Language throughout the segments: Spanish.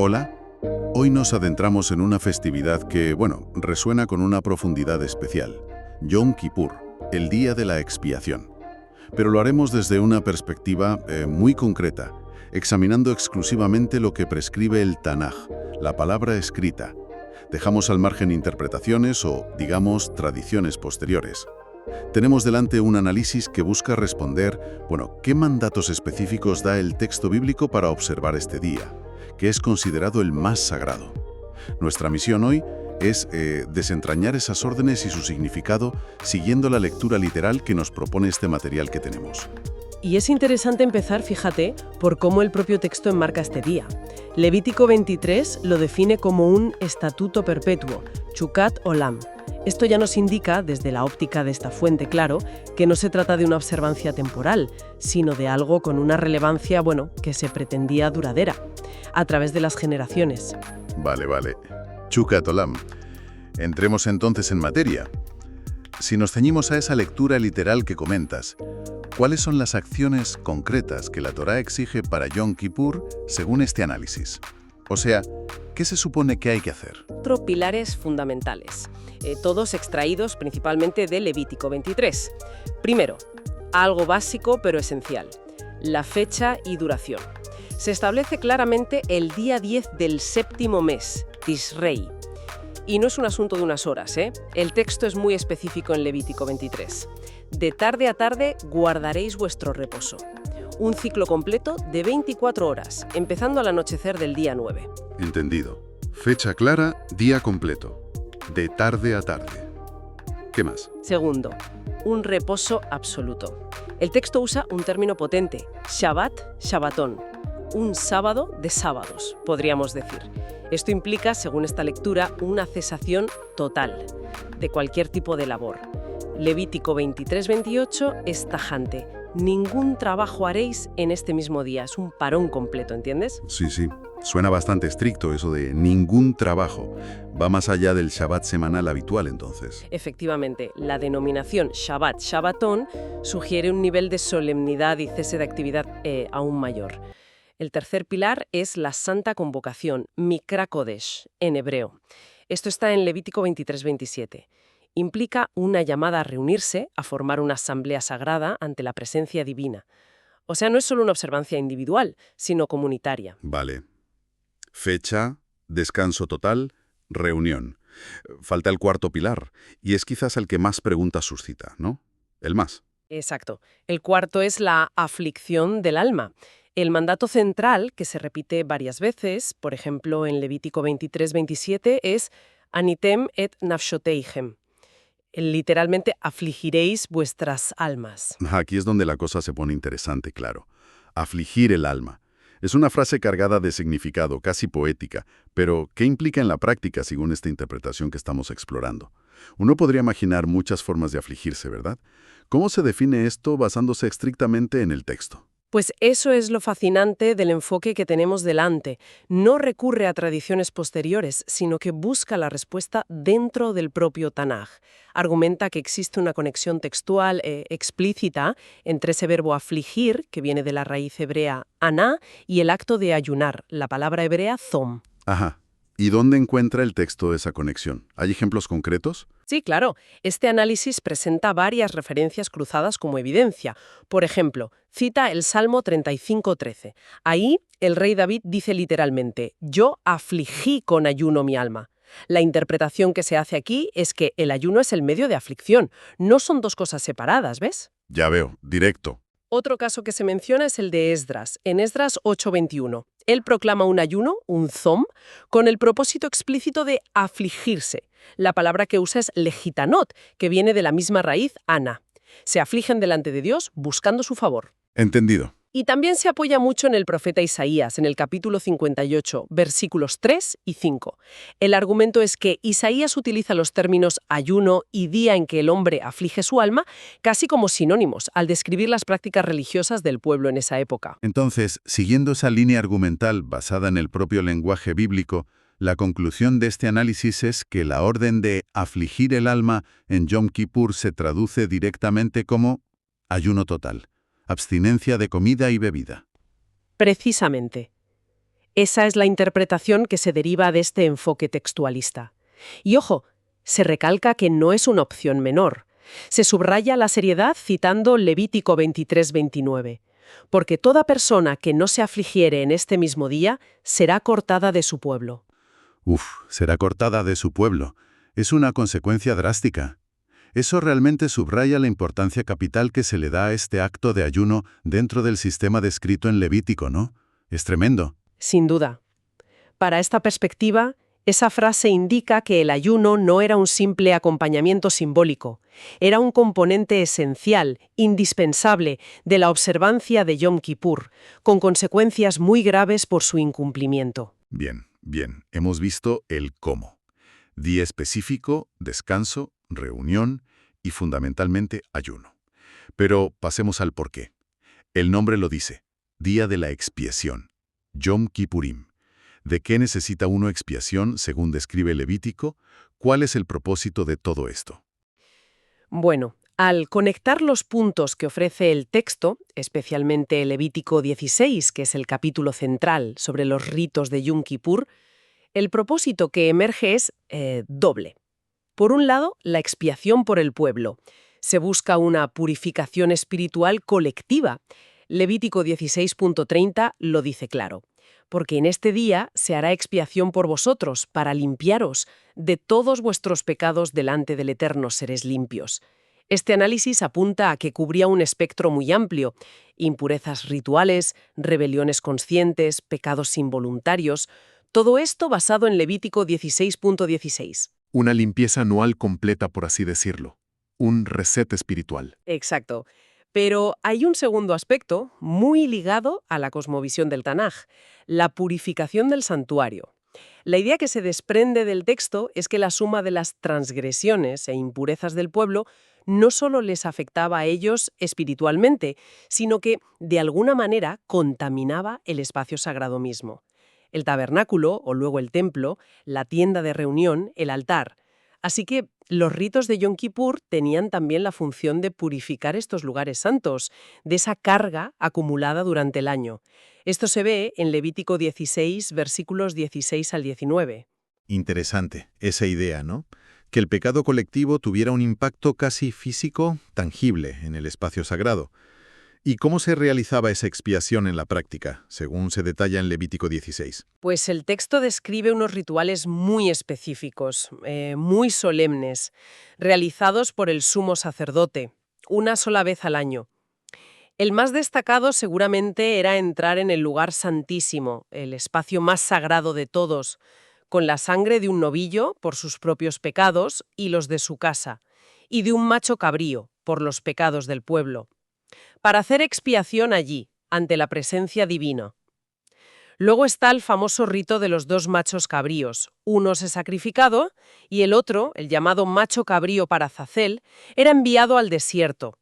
Hola. Hoy nos adentramos en una festividad que, bueno, resuena con una profundidad especial. Yom Kippur, el día de la expiación. Pero lo haremos desde una perspectiva muy concreta, examinando exclusivamente lo que prescribe el Tanaj, la palabra escrita. Dejamos al margen interpretaciones o, digamos, tradiciones posteriores. Tenemos delante un análisis que busca responder, bueno, ¿qué mandatos específicos da el texto bíblico para observar este día, que es considerado el más sagrado? Nuestra misión hoy es desentrañar esas órdenes y su significado siguiendo la lectura literal que nos propone este material que tenemos. Y es interesante empezar, fíjate, por cómo el propio texto enmarca este día. Levítico 23 lo define como un estatuto perpetuo, Chukat Olam. Esto ya nos indica, desde la óptica de esta fuente, claro, que no se trata de una observancia temporal, sino de algo con una relevancia, bueno, que se pretendía duradera, a través de las generaciones. Vale. Chukat Olam. Entremos entonces en materia. Si nos ceñimos a esa lectura literal que comentas, ¿cuáles son las acciones concretas que la Torá exige para Yom Kippur según este análisis? O sea, ¿qué se supone que hay que hacer? 4 pilares fundamentales, todos extraídos principalmente de Levítico 23. Primero, algo básico pero esencial, la fecha y duración. Se establece claramente el día 10 del séptimo mes, Tisrei. Y no es un asunto de unas horas, ¿eh? El texto es muy específico en Levítico 23. De tarde a tarde guardaréis vuestro reposo. Un ciclo completo de 24 horas, empezando al anochecer del día 9. Entendido. Fecha clara, día completo. De tarde a tarde. ¿Qué más? Segundo, un reposo absoluto. El texto usa un término potente, Shabbat, Shabbatón. Un sábado de sábados, podríamos decir. Esto implica, según esta lectura, una cesación total de cualquier tipo de labor. Levítico 23-28 es tajante. Ningún trabajo haréis en este mismo día. Es un parón completo, ¿entiendes? Sí. Suena bastante estricto eso de ningún trabajo. Va más allá del Shabbat semanal habitual, entonces. Efectivamente, la denominación Shabbat, Shabbatón sugiere un nivel de solemnidad y cese de actividad aún mayor. El tercer pilar es la santa convocación, Mikra Kodesh, en hebreo. Esto está en Levítico 23-27. Implica una llamada a reunirse, a formar una asamblea sagrada ante la presencia divina. O sea, no es solo una observancia individual, sino comunitaria. Vale. Fecha, descanso total, reunión. Falta el cuarto pilar, y es quizás el que más preguntas suscita, ¿no? El más. Exacto. El cuarto es la aflicción del alma. El mandato central, que se repite varias veces, por ejemplo en Levítico 23-27, es Anitem et nafshoteihem. Literalmente, afligiréis vuestras almas. Aquí es donde la cosa se pone interesante, claro. Afligir el alma. Es una frase cargada de significado, casi poética, pero ¿qué implica en la práctica según esta interpretación que estamos explorando? Uno podría imaginar muchas formas de afligirse, ¿verdad? ¿Cómo se define esto basándose estrictamente en el texto? Pues eso es lo fascinante del enfoque que tenemos delante. No recurre a tradiciones posteriores, sino que busca la respuesta dentro del propio Tanaj. Argumenta que existe una conexión textual explícita entre ese verbo afligir, que viene de la raíz hebrea aná, y el acto de ayunar, la palabra hebrea zom. Ajá. ¿Y dónde encuentra el texto esa conexión? ¿Hay ejemplos concretos? Sí, claro. Este análisis presenta varias referencias cruzadas como evidencia. Por ejemplo, cita el Salmo 35:13. Ahí, el rey David dice literalmente, «Yo afligí con ayuno mi alma». La interpretación que se hace aquí es que el ayuno es el medio de aflicción. No son dos cosas separadas, ¿ves? Ya veo, directo. Otro caso que se menciona es el de Esdras, en Esdras 8:21. Él proclama un ayuno, un zom, con el propósito explícito de afligirse. La palabra que usa es legitanot, que viene de la misma raíz, ana. Se afligen delante de Dios buscando su favor. Entendido. Y también se apoya mucho en el profeta Isaías, en el capítulo 58, versículos 3 y 5. El argumento es que Isaías utiliza los términos ayuno y día en que el hombre aflige su alma casi como sinónimos al describir las prácticas religiosas del pueblo en esa época. Entonces, siguiendo esa línea argumental basada en el propio lenguaje bíblico, la conclusión de este análisis es que la orden de afligir el alma en Yom Kippur se traduce directamente como ayuno total. Abstinencia de comida y bebida. Precisamente. Esa es la interpretación que se deriva de este enfoque textualista. Y ojo, se recalca que no es una opción menor. Se subraya la seriedad citando Levítico 23-29. Porque toda persona que no se afligiere en este mismo día será cortada de su pueblo. Uf, será cortada de su pueblo. Es una consecuencia drástica. Eso realmente subraya la importancia capital que se le da a este acto de ayuno dentro del sistema descrito en Levítico, ¿no? Es tremendo. Sin duda. Para esta perspectiva, esa frase indica que el ayuno no era un simple acompañamiento simbólico, era un componente esencial, indispensable, de la observancia de Yom Kippur, con consecuencias muy graves por su incumplimiento. Bien, bien. Hemos visto el cómo. Día específico, descanso, reunión y fundamentalmente ayuno. Pero pasemos al porqué. El nombre lo dice. Día de la expiación. Yom Kippurim. ¿De qué necesita uno expiación según describe Levítico? ¿Cuál es el propósito de todo esto? Bueno, al conectar los puntos que ofrece el texto, especialmente Levítico 16, que es el capítulo central sobre los ritos de Yom Kippur, el propósito que emerge es doble. Por un lado, la expiación por el pueblo. Se busca una purificación espiritual colectiva. Levítico 16.30 lo dice claro. Porque en este día se hará expiación por vosotros, para limpiaros. De todos vuestros pecados delante del Eterno seréis limpios. Este análisis apunta a que cubría un espectro muy amplio: impurezas rituales, rebeliones conscientes, pecados involuntarios. Todo esto basado en Levítico 16.16. Una limpieza anual completa, por así decirlo. Un reset espiritual. Exacto. Pero hay un segundo aspecto muy ligado a la cosmovisión del Tanaj: la purificación del santuario. La idea que se desprende del texto es que la suma de las transgresiones e impurezas del pueblo no solo les afectaba a ellos espiritualmente, sino que, de alguna manera, contaminaba el espacio sagrado mismo. El tabernáculo, o luego el templo, la tienda de reunión, el altar. Así que los ritos de Yom Kippur tenían también la función de purificar estos lugares santos, de esa carga acumulada durante el año. Esto se ve en Levítico 16, versículos 16 al 19. Interesante, esa idea, ¿no? Que el pecado colectivo tuviera un impacto casi físico, tangible, en el espacio sagrado. ¿Y cómo se realizaba esa expiación en la práctica, según se detalla en Levítico 16? Pues el texto describe unos rituales muy específicos, muy solemnes, realizados por el sumo sacerdote, una sola vez al año. El más destacado seguramente era entrar en el lugar santísimo, el espacio más sagrado de todos, con la sangre de un novillo por sus propios pecados y los de su casa, y de un macho cabrío por los pecados del pueblo, para hacer expiación allí, ante la presencia divina. Luego está el famoso rito de los dos machos cabríos. Uno se sacrificado y el otro, el llamado macho cabrío para Azazel, era enviado al desierto.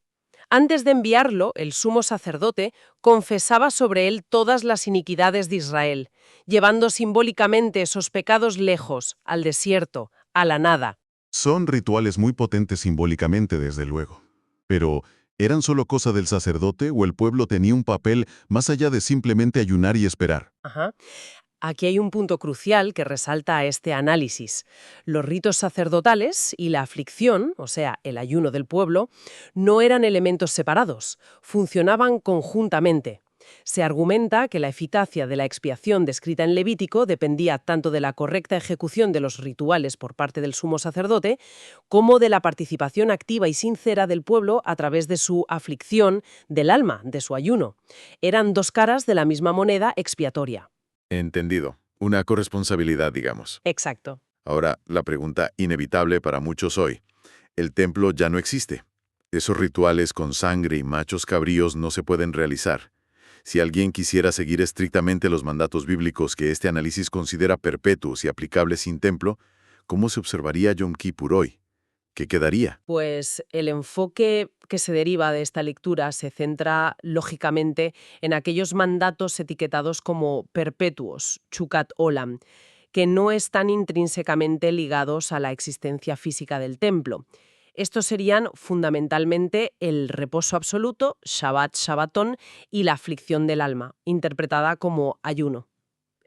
Antes de enviarlo, el sumo sacerdote confesaba sobre él todas las iniquidades de Israel, llevando simbólicamente esos pecados lejos, al desierto, a la nada. Son rituales muy potentes simbólicamente, desde luego. Pero, ¿eran solo cosa del sacerdote o el pueblo tenía un papel más allá de simplemente ayunar y esperar? Ajá. Aquí hay un punto crucial que resalta a este análisis. Los ritos sacerdotales y la aflicción, o sea, el ayuno del pueblo, no eran elementos separados, funcionaban conjuntamente. Se argumenta que la eficacia de la expiación descrita en Levítico dependía tanto de la correcta ejecución de los rituales por parte del sumo sacerdote, como de la participación activa y sincera del pueblo a través de su aflicción del alma, de su ayuno. Eran dos caras de la misma moneda expiatoria. Entendido. Una corresponsabilidad, digamos. Exacto. Ahora, la pregunta inevitable para muchos hoy. El templo ya no existe. Esos rituales con sangre y machos cabríos no se pueden realizar. Si alguien quisiera seguir estrictamente los mandatos bíblicos que este análisis considera perpetuos y aplicables sin templo, ¿cómo se observaría Yom Kippur hoy? ¿Qué quedaría? Pues el enfoque que se deriva de esta lectura se centra, lógicamente, en aquellos mandatos etiquetados como perpetuos, chukat olam, que no están intrínsecamente ligados a la existencia física del templo. Estos serían fundamentalmente el reposo absoluto, Shabbat, Shabbatón, y la aflicción del alma, interpretada como ayuno.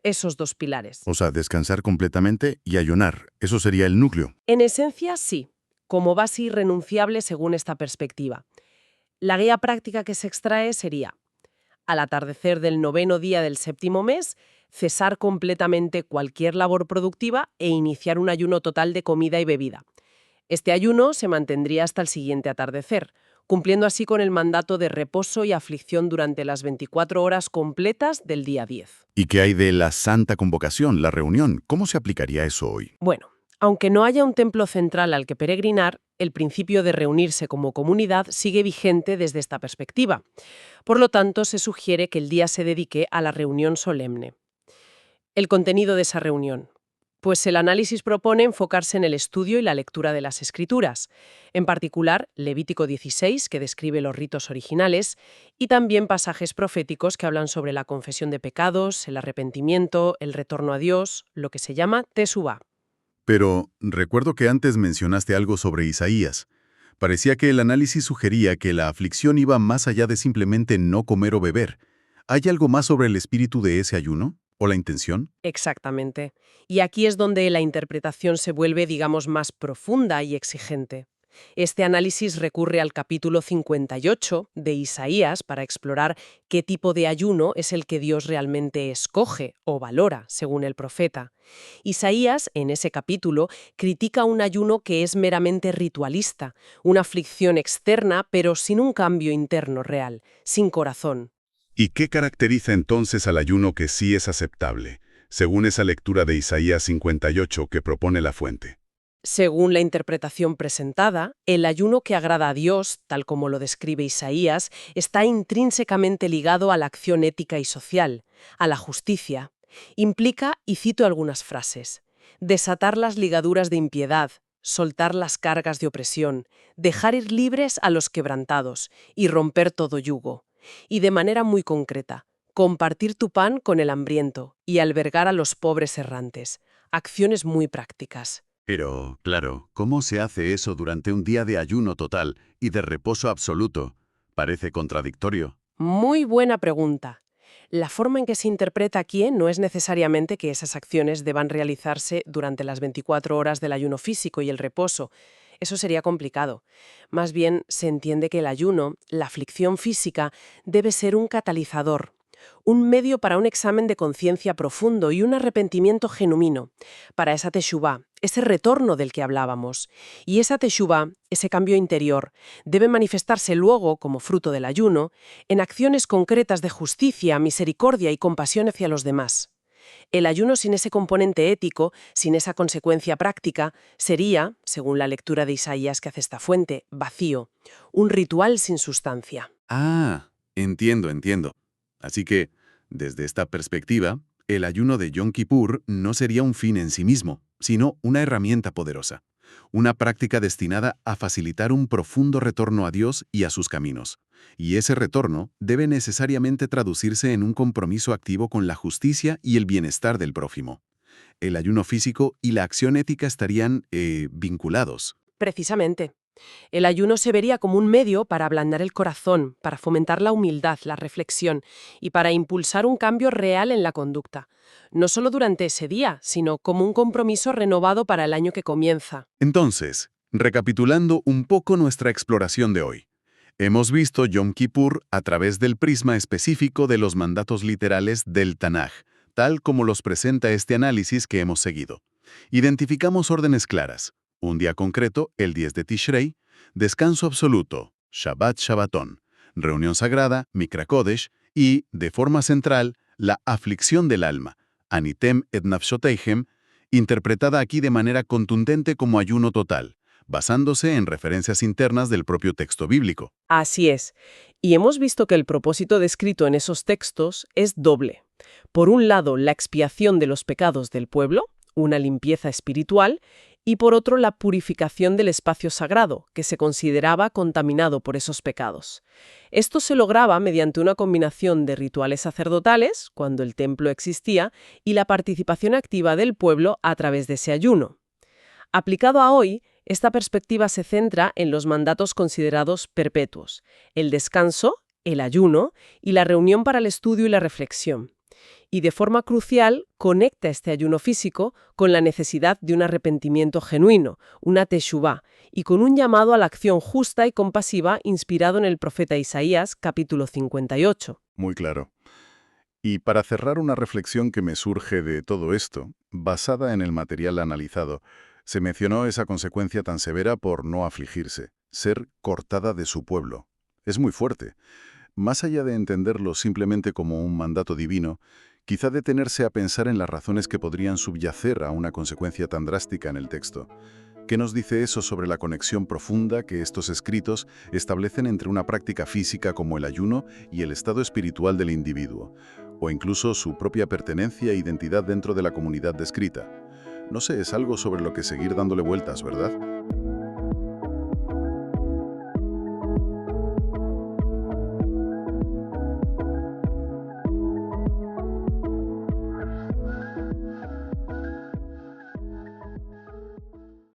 esos dos pilares. O sea, descansar completamente y ayunar. Eso sería el núcleo. En esencia, sí, como base irrenunciable según esta perspectiva. La guía práctica que se extrae sería: al atardecer del 9º día del 7º mes, cesar completamente cualquier labor productiva e iniciar un ayuno total de comida y bebida. Este ayuno se mantendría hasta el siguiente atardecer, cumpliendo así con el mandato de reposo y aflicción durante las 24 horas completas del día 10. ¿Y qué hay de la Santa Convocación, la reunión? ¿Cómo se aplicaría eso hoy? Bueno, aunque no haya un templo central al que peregrinar, el principio de reunirse como comunidad sigue vigente desde esta perspectiva. Por lo tanto, se sugiere que el día se dedique a la reunión solemne. El contenido de esa reunión. Pues el análisis propone enfocarse en el estudio y la lectura de las Escrituras, en particular Levítico 16, que describe los ritos originales, y también pasajes proféticos que hablan sobre la confesión de pecados, el arrepentimiento, el retorno a Dios, lo que se llama Teshuvá. Pero recuerdo que antes mencionaste algo sobre Isaías. Parecía que el análisis sugería que la aflicción iba más allá de simplemente no comer o beber. ¿Hay algo más sobre el espíritu de ese ayuno? ¿O la intención? Exactamente. Y aquí es donde la interpretación se vuelve, digamos, más profunda y exigente. Este análisis recurre al capítulo 58 de Isaías para explorar qué tipo de ayuno es el que Dios realmente escoge o valora, según el profeta. Isaías, en ese capítulo, critica un ayuno que es meramente ritualista, una aflicción externa pero sin un cambio interno real, sin corazón. ¿Y qué caracteriza entonces al ayuno que sí es aceptable, según esa lectura de Isaías 58 que propone la fuente? Según la interpretación presentada, el ayuno que agrada a Dios, tal como lo describe Isaías, está intrínsecamente ligado a la acción ética y social, a la justicia. Implica, y cito algunas frases, desatar las ligaduras de impiedad, soltar las cargas de opresión, dejar ir libres a los quebrantados y romper todo yugo. Y de manera muy concreta, compartir tu pan con el hambriento y albergar a los pobres errantes. Acciones muy prácticas. Pero, claro, ¿cómo se hace eso durante un día de ayuno total y de reposo absoluto? Parece contradictorio. Muy buena pregunta. La forma en que se interpreta aquí no es necesariamente que esas acciones deban realizarse durante las 24 horas del ayuno físico y el reposo. Eso sería complicado. Más bien, se entiende que el ayuno, la aflicción física, debe ser un catalizador, un medio para un examen de conciencia profundo y un arrepentimiento genuino, para esa teshuvá, ese retorno del que hablábamos. Y esa teshuvá, ese cambio interior, debe manifestarse luego, como fruto del ayuno, en acciones concretas de justicia, misericordia y compasión hacia los demás. El ayuno sin ese componente ético, sin esa consecuencia práctica, sería, según la lectura de Isaías que hace esta fuente, vacío, un ritual sin sustancia. Ah, entiendo. Así que, desde esta perspectiva, el ayuno de Yom Kippur no sería un fin en sí mismo, sino una herramienta poderosa, una práctica destinada a facilitar un profundo retorno a Dios y a sus caminos. Y ese retorno debe necesariamente traducirse en un compromiso activo con la justicia y el bienestar del prójimo. El ayuno físico y la acción ética estarían vinculados. Precisamente. El ayuno se vería como un medio para ablandar el corazón, para fomentar la humildad, la reflexión y para impulsar un cambio real en la conducta. No solo durante ese día, sino como un compromiso renovado para el año que comienza. Entonces, recapitulando un poco nuestra exploración de hoy. Hemos visto Yom Kippur a través del prisma específico de los mandatos literales del Tanaj, tal como los presenta este análisis que hemos seguido. Identificamos órdenes claras. Un día concreto, el 10 de Tishrei, descanso absoluto, Shabbat Shabbatón, reunión sagrada, Mikra Kodesh, y, de forma central, la aflicción del alma, Anitem et Nafshoteihem, interpretada aquí de manera contundente como ayuno total, basándose en referencias internas del propio texto bíblico. Así es. Y hemos visto que el propósito descrito en esos textos es doble. Por un lado, la expiación de los pecados del pueblo, una limpieza espiritual, y por otro la purificación del espacio sagrado, que se consideraba contaminado por esos pecados. Esto se lograba mediante una combinación de rituales sacerdotales, cuando el templo existía, y la participación activa del pueblo a través de ese ayuno. Aplicado a hoy, esta perspectiva se centra en los mandatos considerados perpetuos, el descanso, el ayuno y la reunión para el estudio y la reflexión. y de forma crucial conecta este ayuno físico con la necesidad de un arrepentimiento genuino, una teshuvá, y con un llamado a la acción justa y compasiva inspirado en el profeta Isaías, capítulo 58. Muy claro. Y para cerrar una reflexión que me surge de todo esto, basada en el material analizado, se mencionó esa consecuencia tan severa por no afligirse, ser cortada de su pueblo. Es muy fuerte. Más allá de entenderlo simplemente como un mandato divino, quizá detenerse a pensar en las razones que podrían subyacer a una consecuencia tan drástica en el texto. ¿Qué nos dice eso sobre la conexión profunda que estos escritos establecen entre una práctica física como el ayuno y el estado espiritual del individuo, o incluso su propia pertenencia e identidad dentro de la comunidad descrita? No sé, es algo sobre lo que seguir dándole vueltas, ¿verdad?